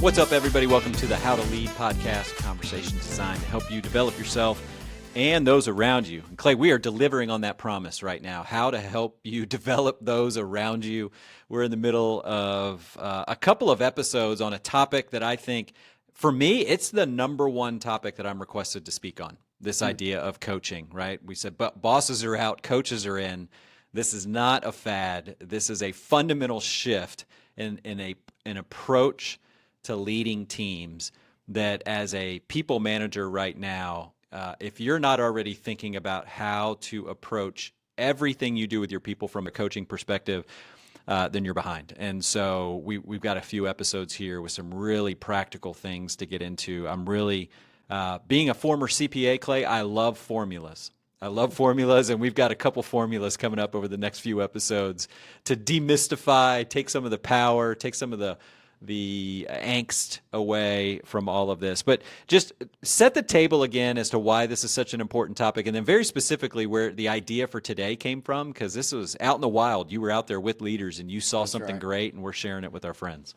What's up, everybody? Welcome to the How to Lead podcast, conversations designed to help you develop yourself and those around you. And Clay, we are delivering on that promise right now, how to help you develop those around you. We're in the middle of a couple of episodes on a topic that I think, for me, it's the number one topic that I'm requested to speak on, this idea of coaching, right? We said, but bosses are out, coaches are in. This is not a fad. This is a fundamental shift in an approach to leading teams that, as a people manager right now, if you're not already thinking about how to approach everything you do with your people from a coaching perspective, then you're behind. And so we've got a few episodes here with some really practical things to get into. I'm really, being a former CPA, Clay, I love formulas. And we've got a couple formulas coming up over the next few episodes to demystify, take some of the power, take some of the angst away from all of this. But just set the table again as to why this is such an important topic, and then very specifically where the idea for today came from, because this was out in the wild. You were out there with leaders and you saw something great, and we're sharing it with our friends.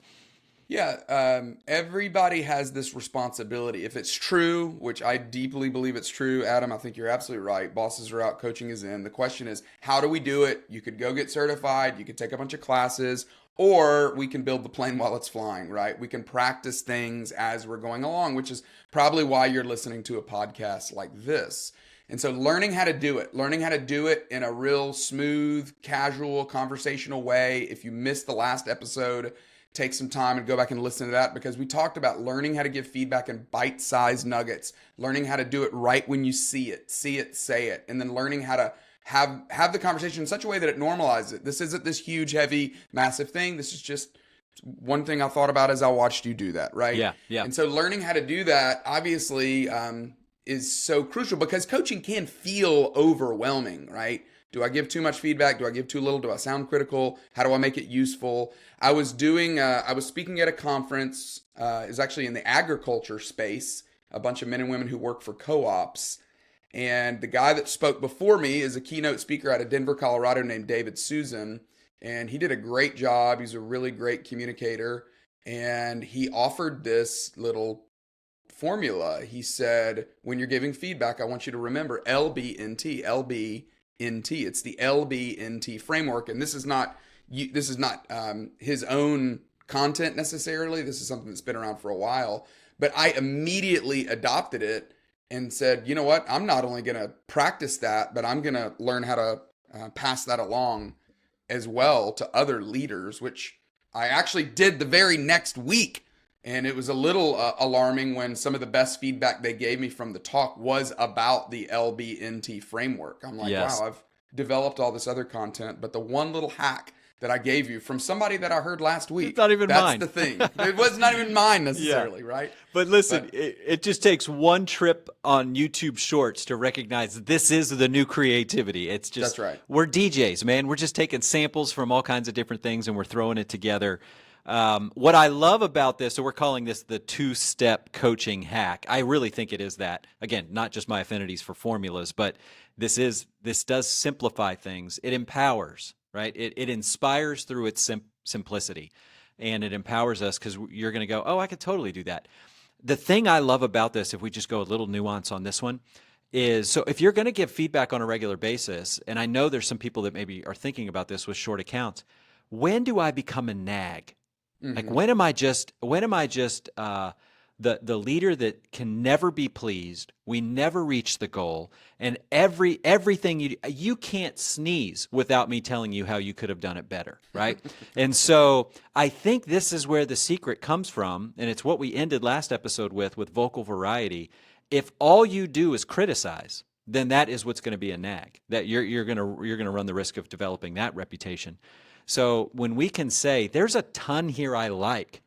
Yeah, everybody has this responsibility. If it's true, which I deeply believe it's true, Adam, I think you're absolutely right. Bosses are out, coaching is in. The question is, how do we do it? You could go get certified, you could take a bunch of classes, or we can build the plane while it's flying, right? We can practice things as we're going along, which is probably why you're listening to a podcast like this. And so learning how to do it in a real smooth, casual, conversational way. If you missed the last episode, take some time and go back and listen to that, because we talked about learning how to give feedback in bite-sized nuggets, learning how to do it right when you see it, say it, and then learning how to have the conversation in such a way that it normalizes it. This isn't this huge, heavy, massive thing. This is just one thing I thought about as I watched you do that, right? Yeah. And so learning how to do that, obviously, is so crucial, because coaching can feel overwhelming, right? Do I give too much feedback? Do I give too little? Do I sound critical? How do I make it useful? I was speaking at a conference. It was actually in the agriculture space, a bunch of men and women who work for co-ops. And the guy that spoke before me is a keynote speaker out of Denver, Colorado, named David Susan. And he did a great job. He's a really great communicator. And he offered this little formula. He said, when you're giving feedback, I want you to remember LBNT. It's the LBNT framework. And this is not his own content necessarily. This is something that's been around for a while. But I immediately adopted it and said, you know what, I'm not only going to practice that, but I'm going to learn how to pass that along as well to other leaders, which I actually did the very next week. And it was a little alarming when some of the best feedback they gave me from the talk was about the LBNT framework. I'm like, Wow, I've developed all this other content, but the one little hack that I gave you from somebody that I heard last week. It's not even mine. That's the thing. It was not even mine necessarily, right? But listen, it just takes one trip on YouTube Shorts to recognize this is the new creativity. It's just, that's right. We're DJs, man. We're just taking samples from all kinds of different things and we're throwing it together. What I love about this, so we're calling this the two-step coaching hack. I really think it is that. Again, not just my affinities for formulas, but this does simplify things. It empowers. Right? It inspires through its simplicity, and it empowers us because you're going to go, oh, I could totally do that. The thing I love about this, if we just go a little nuance on this one, is so if you're going to give feedback on a regular basis, and I know there's some people that maybe are thinking about this with short accounts, when do I become a nag? Mm-hmm. Like when am I just the leader that can never be pleased? We never reach the goal, and everything you can't sneeze without me telling you how you could have done it better, right? And so I think this is where the secret comes from, and it's what we ended last episode with vocal variety. If all you do is criticize, then that is what's going to be a nag. That you're going to run the risk of developing that reputation. So when we can say, there's a ton here I like,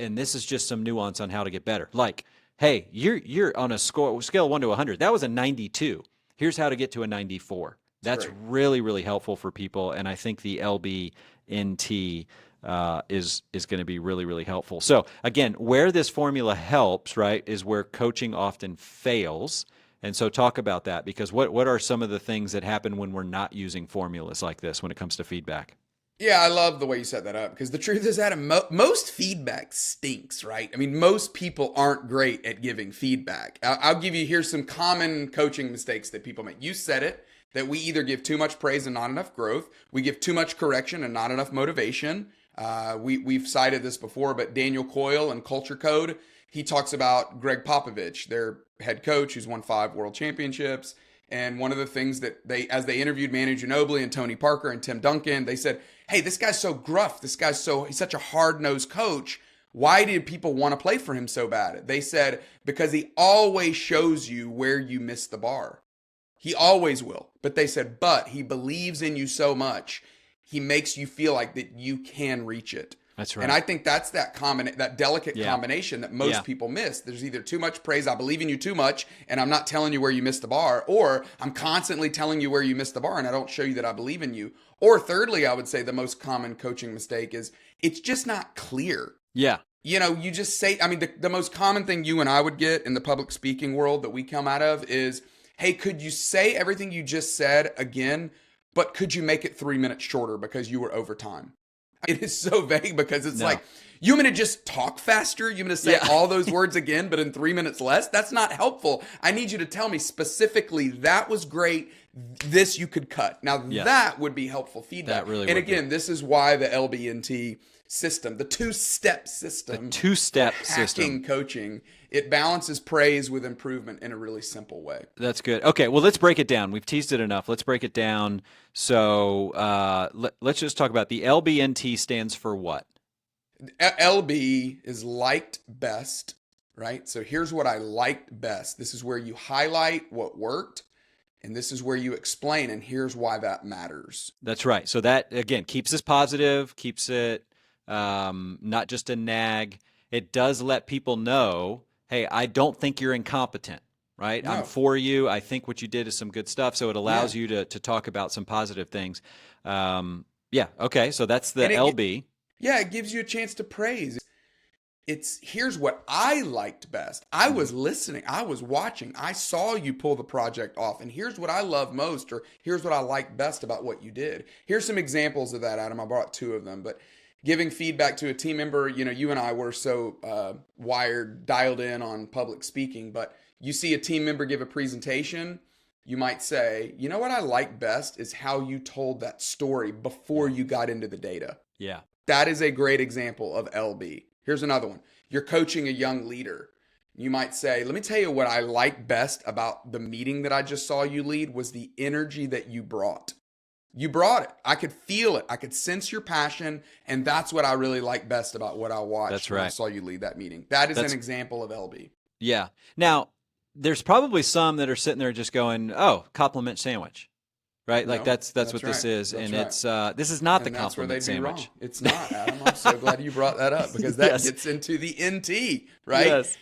and this is just some nuance on how to get better. Like, hey, you're on a scale of 1 to 100. That was a 92. Here's how to get to a 94. That's really, really helpful for people, and I think the LBNT is going to be really, really helpful. So again, where this formula helps, right, is where coaching often fails. And so talk about that, because what are some of the things that happen when we're not using formulas like this when it comes to feedback? Yeah, I love the way you set that up because the truth is, Adam, most feedback stinks, right? I mean, most people aren't great at giving feedback. I'll give you here's some common coaching mistakes that people make. You said it that we either give too much praise and not enough growth. We give too much correction and not enough motivation. We've cited this before, but Daniel Coyle in Culture Code, he talks about Greg Popovich, their head coach who's won 5 world championships. And one of the things that as they interviewed Manu Ginobili and Tony Parker and Tim Duncan, they said, hey, this guy's so gruff. He's such a hard-nosed coach. Why did people want to play for him so bad? They said, because he always shows you where you missed the bar. He always will. But they said, but he believes in you so much, he makes you feel like that you can reach it. That's right. And I think that's that delicate combination that most people miss. There's either too much praise, I believe in you too much, and I'm not telling you where you missed the bar, or I'm constantly telling you where you missed the bar and I don't show you that I believe in you. Or thirdly, I would say the most common coaching mistake is it's just not clear. Yeah. You know, you just say, I mean, the most common thing you and I would get in the public speaking world that we come out of is, hey, could you say everything you just said again, but could you make it 3 minutes shorter because you were over time? It is so vague because it's like, you want me to just talk faster? You want me to say all those words again, but in 3 minutes less? That's not helpful. I need you to tell me specifically, that was great. This you could cut. Now that would be helpful feedback. That really and would again, this is why the LB&T system, the two-step system, hacking coaching, it balances praise with improvement in a really simple way. That's good. Okay, well, let's break it down. We've teased it enough. Let's break it down. So let's just talk about the LB&T stands for what? LB is liked best, right? So here's what I liked best. This is where you highlight what worked, and this is where you explain, and here's why that matters. That's right. So that, again, keeps us positive, keeps it not just a nag. It does let people know, hey, I don't think you're incompetent, right? No. I'm for you. I think what you did is some good stuff. So it allows you to talk about some positive things. Okay. So that's the LB. It gives you a chance to praise. Here's what I liked best. I was listening. I was watching. I saw you pull the project off. And here's what I love most, or here's what I like best about what you did. Here's some examples of that, Adam. I brought 2 of them, but giving feedback to a team member, you know, you and I were so dialed in on public speaking, but you see a team member give a presentation, you might say, you know what I like best is how you told that story before you got into the data. Yeah. That is a great example of LB. Here's another one. You're coaching a young leader. You might say, let me tell you what I like best about the meeting that I just saw you lead was the energy that you brought. You brought it. I could feel it. I could sense your passion. And that's what I really like best about what I watched. That's right. When I saw you lead that meeting. That's an example of LB. Yeah. Now, there's probably some that are sitting there just going, oh, compliment sandwich. Right? Like that's what right. This is. That's and right. It's this is not the compliment sandwich. It's not, Adam. I'm so glad you brought that up because that gets into the NT, right? Yes.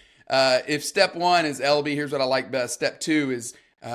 If step 1 is LB, here's what I like best. Step 2 is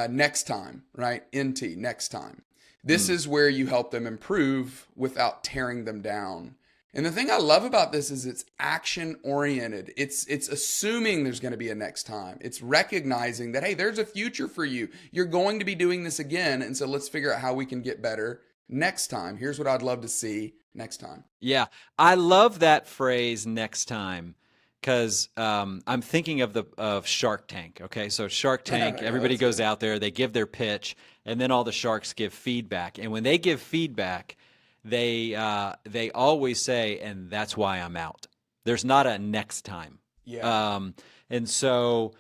next time, right? NT, next time. This is where you help them improve without tearing them down. And the thing I love about this is it's action oriented. It's assuming there's going to be a next time. It's recognizing that, hey, there's a future for you. You're going to be doing this again. And so let's figure out how we can get better next time. Here's what I'd love to see next time. Yeah. I love that phrase, next time. Because I'm thinking of Shark Tank. Okay, so Shark Tank, everybody goes out there, they give their pitch, and then all the sharks give feedback. And when they give feedback, they always say, "And that's why I'm out." There's not a next time. Yeah. And so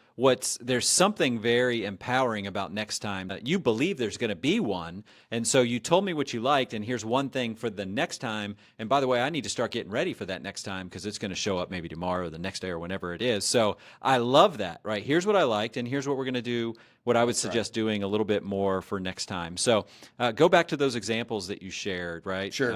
there's something very empowering about next time. You believe there's going to be one, and so you told me what you liked, and here's one thing for the next time. And by the way, I need to start getting ready for that next time because it's going to show up maybe tomorrow or the next day or whenever it is. So I love that, right? Here's what I liked, and here's what we're going to do, what I would suggest doing a little bit more for next time. So go back to those examples that you shared, right? Sure.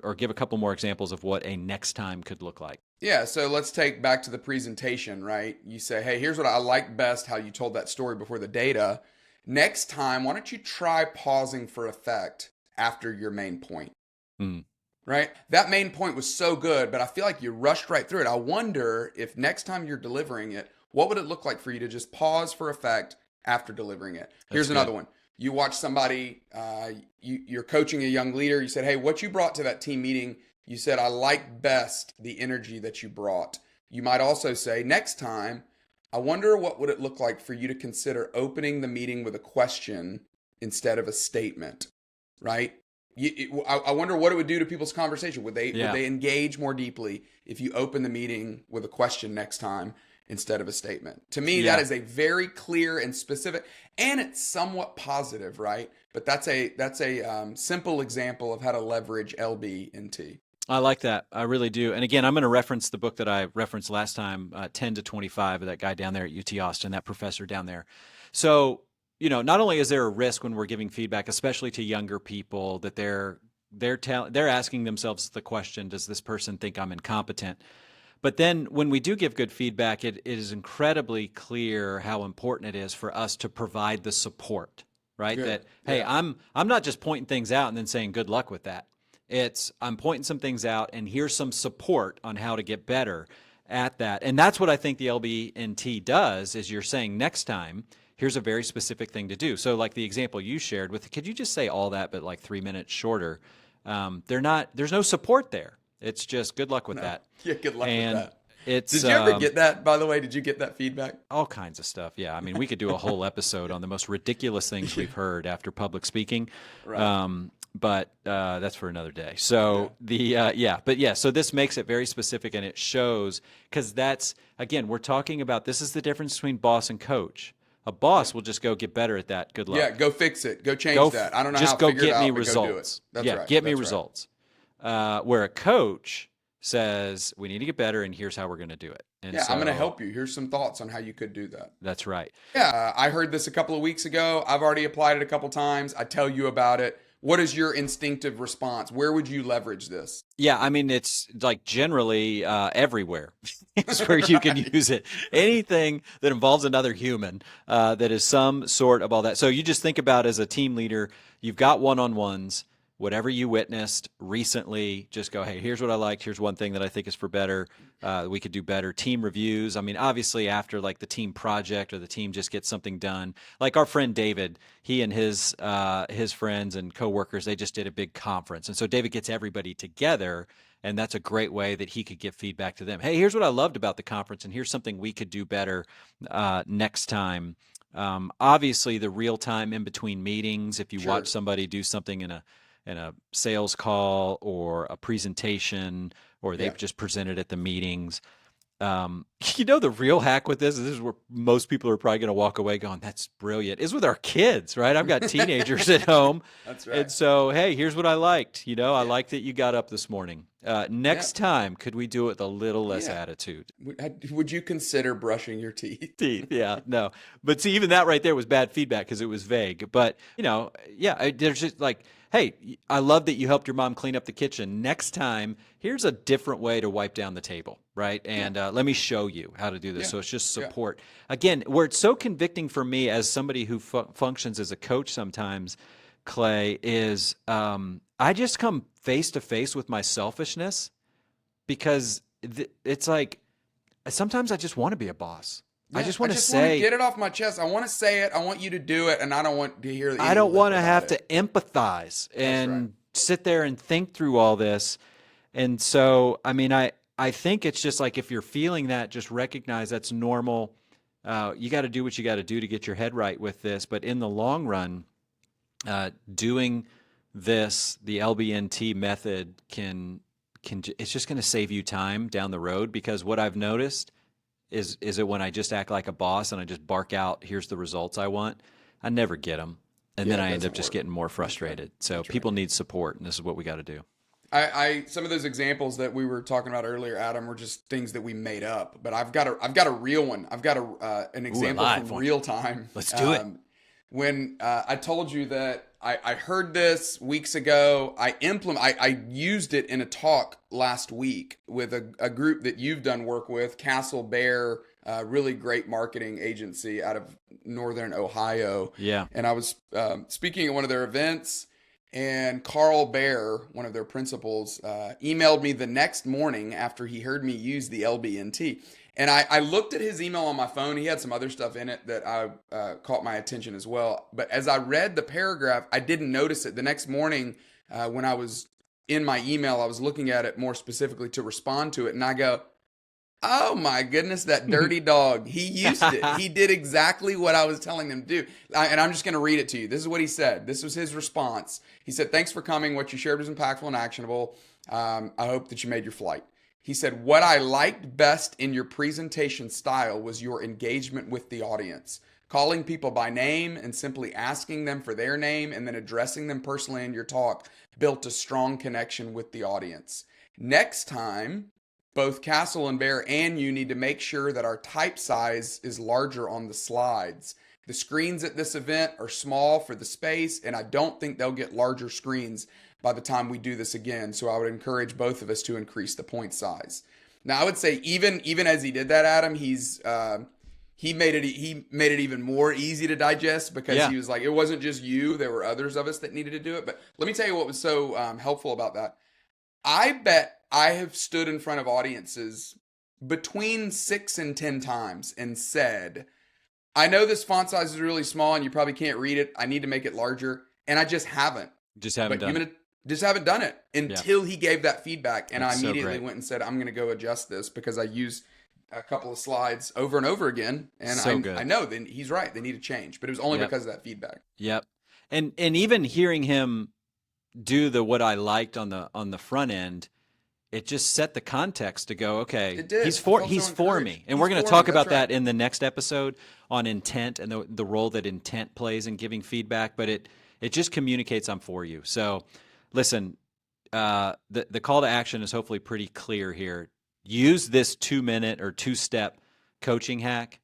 Or give a couple more examples of what a next time could look like. Yeah, so let's take back to the presentation, right? You say, hey, here's what I like best, how you told that story before the data. Next time, why don't you try pausing for effect after your main point? Right? That main point was so good, but I feel like you rushed right through it. I wonder if next time you're delivering it, what would it look like for you to just pause for effect after delivering it? Here's another one. You watch somebody, you're coaching a young leader. You said, hey, what you brought to that team meeting, you said, I like best the energy that you brought. You might also say, next time, I wonder what would it look like for you to consider opening the meeting with a question instead of a statement, right? I wonder what it would do to people's conversation. Would they engage more deeply if you open the meeting with a question next time instead of a statement? To me, that is a very clear and specific, and it's somewhat positive, right? But that's a simple example of how to leverage LB and T. I like that. I really do. And again, I'm going to reference the book that I referenced last time, 10 to 25, of that guy down there at UT Austin, that professor down there. So, not only is there a risk when we're giving feedback, especially to younger people, that they're asking themselves the question, does this person think I'm incompetent? But then when we do give good feedback, it is incredibly clear how important it is for us to provide the support, right? Good. That, hey, I'm not just pointing things out and then saying good luck with that. I'm pointing some things out, and here's some support on how to get better at that. And that's what I think the LBNT does, is you're saying next time, here's a very specific thing to do. So like the example you shared with, could you just say all that, but like 3 minutes shorter? There's no support there. It's just good luck with that. Yeah, good luck with that. Did you ever get that, by the way? Did you get that feedback? All kinds of stuff. Yeah. I mean, we could do a whole episode on the most ridiculous things we've heard after public speaking. Right. But that's for another day. So so this makes it very specific, and it shows, because that's, again, we're talking about, this is the difference between boss and coach. A boss will just go get better at that. Good luck. Yeah, go fix it. Go change that. I don't know how to figure it out. Just go get me but results. Go do it. That's right. Get me results. Where a coach says, we need to get better, and here's how we're going to do it. And I'm going to help you. Here's some thoughts on how you could do that. That's right. Yeah, I heard this a couple of weeks ago. I've already applied it a couple times. I tell you about it. What is your instinctive response? Where would you leverage this? Yeah, I mean, it's like generally everywhere. It's where you can use it. Anything that involves another human that is some sort of all that. So you just think about, as a team leader, you've got one-on-ones. Whatever you witnessed recently, just go, hey, here's what I liked. Here's one thing that I think is for better. We could do better. Team reviews. I mean, obviously after like the team project, or the team just gets something done. Like our friend David, he and his friends and coworkers, they just did a big conference. And so David gets everybody together, and that's a great way that he could give feedback to them. Hey, here's what I loved about the conference, and here's something we could do better next time. Obviously the real time in between meetings, if you watch somebody do something in a sales call or a presentation, or they've just presented at the meetings. The real hack with this is where most people are probably going to walk away going, that's brilliant, is with our kids, right? I've got teenagers at home. That's right. And so, hey, here's what I liked. I liked that you got up this morning. Next time, could we do it with a little less attitude? Would you consider brushing your teeth? Yeah, no. But see, even that right there was bad feedback because it was vague. But, there's just like, hey, I love that you helped your mom clean up the kitchen. Next time, here's a different way to wipe down the table, right? And let me show you how to do this. So it's just support. Again, where it's so convicting for me as somebody who functions as a coach sometimes, Clay, is I just come face to face with my selfishness, because it's like sometimes I just want to be a boss. I just want to say, get it off my chest. I want to say it. I want you to do it, and I don't want to hear. I don't want to have to empathize and sit there and think through all this. And so, I mean, I think it's just like, if you're feeling that, just recognize that's normal. You got to do what you got to do to get your head right with this. But in the long run, doing this, the LBNT method it's just going to save you time down the road, because what I've noticed is it when I just act like a boss and I just bark out, here's the results I want, I never get them. And then I end up just getting more frustrated. So people need support, and this is what we got to do. Some of those examples that we were talking about earlier, Adam, were just things that we made up. But I've got a real one. I've got an example from real time. Let's do it. When I told you that I heard this weeks ago, I used it in a talk last week with a group that you've done work with, Castle Bear, really great marketing agency out of Northern Ohio. Yeah. And I was speaking at one of their events, and Carl Bear, one of their principals, emailed me the next morning after he heard me use the LBNT. And I looked at his email on my phone. He had some other stuff in it that I caught my attention as well. But as I read the paragraph, I didn't notice it. The next morning, when I was in my email, I was looking at it more specifically to respond to it. And I go, oh my goodness, that dirty dog. He used it. He did exactly what I was telling him to do. And I'm just going to read it to you. This is what he said. This was his response. He said, thanks for coming. What you shared was impactful and actionable. I hope that you made your flight. He said, what I liked best in your presentation style was your engagement with the audience. Calling people by name and simply asking them for their name and then addressing them personally in your talk built a strong connection with the audience. Next time, both Castle and Bear and you need to make sure that our type size is larger on the slides. The screens at this event are small for the space, and I don't think they'll get larger screens by the time we do this again. So I would encourage both of us to increase the point size. Now, I would say even as he did that, Adam, he made it even more easy to digest because he was like, it wasn't just you. There were others of us that needed to do it. But let me tell you what was so helpful about that. I bet I have stood in front of audiences between 6 and 10 times and said, I know this font size is really small and you probably can't read it. I need to make it larger. And I just haven't. Just haven't done it. Just haven't done it until he gave that feedback. And That's I immediately went and said, I'm going to go adjust this because I used a couple of slides over and over again. And I know that he's right. They need to change. But it was only because of that feedback. Yep. And even hearing him do what I liked on the front end, it just set the context to go, okay, he's for me. And we're going to talk about that in the next episode on intent and the role that intent plays in giving feedback. But it just communicates I'm for you. So listen, the call to action is hopefully pretty clear here. Use this 2-minute or 2-step coaching hack.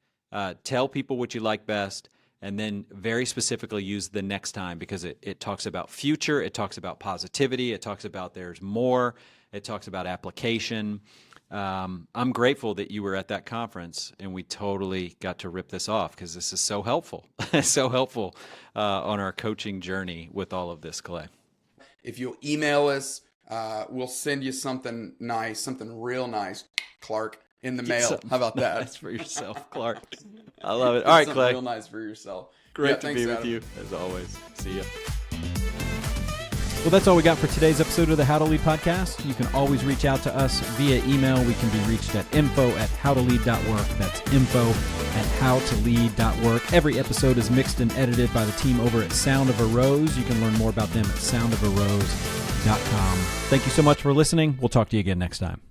Tell people what you like best. And then very specifically use the next time because it talks about future. It talks about positivity. It talks about there's more. It talks about application. I'm grateful that you were at that conference and we totally got to rip this off because this is so helpful. So helpful on our coaching journey with all of this, Clay. If you'll email us, we'll send you something nice, something real nice, Clark, in the mail. How about that? That's for yourself, Clark. I love it. All right, Clay. Real nice for yourself. Great to be with you, as always. See ya. Well, that's all we got for today's episode of the How to Lead podcast. You can always reach out to us via email. We can be reached at info@howtolead.work. That's info@howtolead.work. Every episode is mixed and edited by the team over at Sound of a Rose. You can learn more about them at soundofarose.com. Thank you so much for listening. We'll talk to you again next time.